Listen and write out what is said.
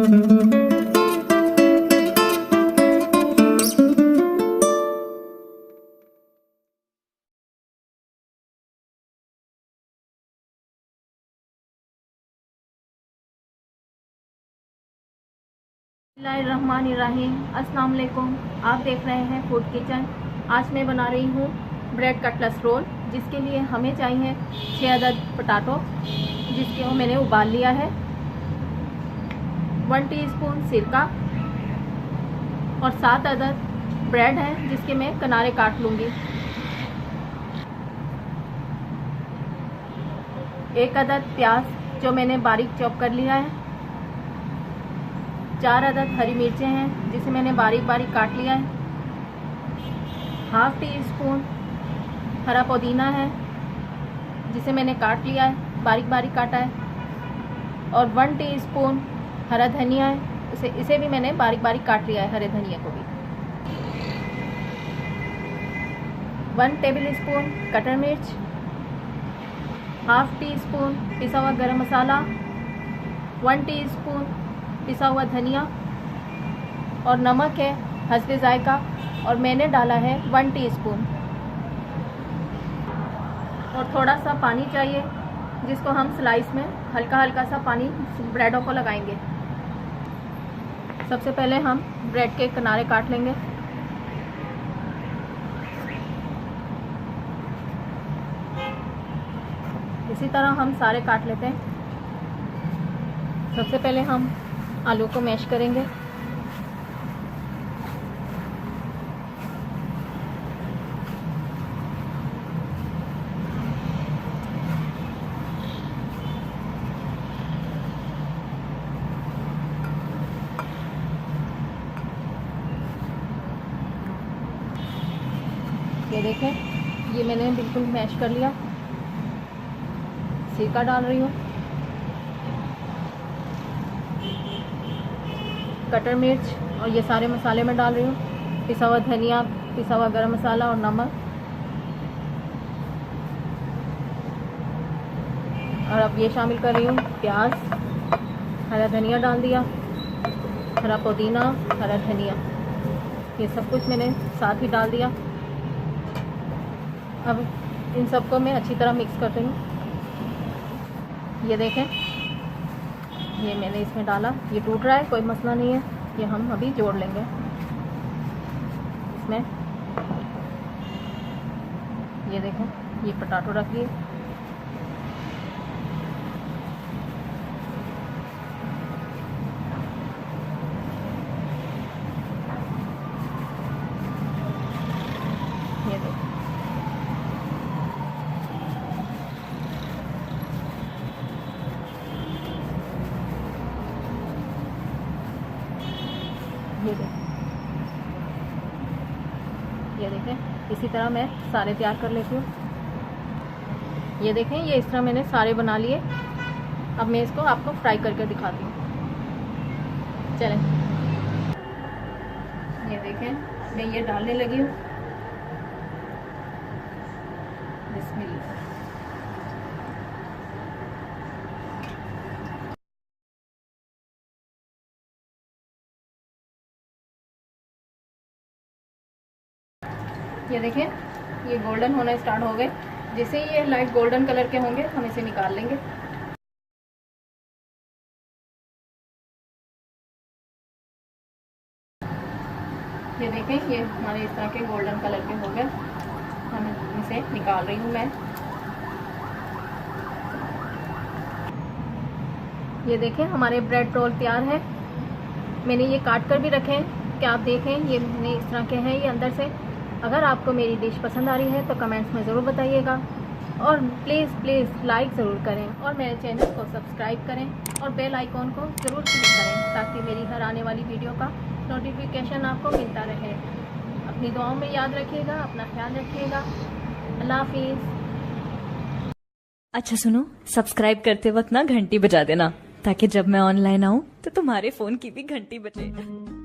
बिस्मिल्लाहिर्रहमानिर्रहीम। अस्सलाम वालेकुम। आप देख रहे हैं फूड किचन। आज मैं बना रही हूँ ब्रेड कटलेस रोल, जिसके लिए हमें चाहिए 6 अदद पोटैटो, जिसको मैंने उबाल लिया है, 1 टीस्पून सिरका और 7 अदद ब्रेड है, जिसके मैं किनारे काट लूँगी। 1 अदद प्याज जो मैंने बारीक चॉप कर लिया है, 4 अदद हरी मिर्चें हैं जिसे मैंने बारीक बारीक काट लिया है, हाफ टी स्पून हरा पुदीना है जिसे मैंने काट लिया है, बारीक बारीक काटा है, और 1 टीस्पून हरा धनिया है, इसे भी मैंने बारीक बारीक काट लिया है, हरे धनिया को भी। 1 टेबल स्पून कटर मिर्च, हाफ टी स्पून पिसा हुआ गरम मसाला, 1 टीस्पून पिसा हुआ धनिया, और नमक है हस्बे जायका, और मैंने डाला है 1 टीस्पून। और थोड़ा सा पानी चाहिए, जिसको हम स्लाइस में हल्का हल्का सा पानी ब्रेडों को लगाएंगे। सबसे पहले हम ब्रेड के किनारे काट लेंगे। इसी तरह हम सारे काट लेते हैं। सबसे पहले हम आलू को मैश करेंगे। ये देखें, ये मैंने बिल्कुल मैश कर लिया। सिरका डाल रही हूँ, कटर मिर्च, और ये सारे मसाले मैं डाल रही हूँ, पिसा हुआ धनिया, पिसा हुआ गरम मसाला और नमक। और अब ये शामिल कर रही हूँ प्याज, हरा धनिया डाल दिया, हरा पुदीना, हरा धनिया, ये सब कुछ मैंने साथ ही डाल दिया। अब इन सबको मैं अच्छी तरह मिक्स कर रही हूँ। ये देखें, ये मैंने इसमें डाला, ये टूट रहा है, कोई मसला नहीं है, ये हम अभी जोड़ लेंगे इसमें। ये देखें, ये पोटैटो रख दिए। ये देखें, ये देखें, इसी तरह मैं सारे तैयार कर लेती हूँ। ये देखें, ये इस तरह मैंने सारे बना लिए। अब मैं इसको आपको फ्राई करके दिखाती हूँ। चलें, ये देखें, मैं ये डालने लगी हूँ। बिस्मिल्लाह। ये देखें, ये गोल्डन होना स्टार्ट हो गए। जैसे ही ये लाइट गोल्डन कलर के होंगे, हम इसे निकाल लेंगे। ये देखें, ये हमारे इस तरह के गोल्डन कलर के हो गए। हम इसे निकाल रही हूँ मैं। ये देखें, हमारे ब्रेड रोल तैयार है। मैंने ये काट कर भी रखे हैं, क्या आप देखें, ये मैंने इस तरह के हैं ये अंदर से। अगर आपको मेरी डिश पसंद आ रही है तो कमेंट्स में ज़रूर बताइएगा, और प्लीज़ लाइक ज़रूर करें, और मेरे चैनल को सब्सक्राइब करें, और बेल आइकॉन को ज़रूर क्लिक करें, ताकि मेरी हर आने वाली वीडियो का नोटिफिकेशन आपको मिलता रहे। अपनी दुआओं में याद रखिएगा, अपना ख्याल रखिएगा। अल्लाह हाफिज़। अच्छा सुनो, सब्सक्राइब करते वक्त ना घंटी बजा देना, ताकि जब मैं ऑनलाइन आऊँ तो तुम्हारे फोन की भी घंटी बजे।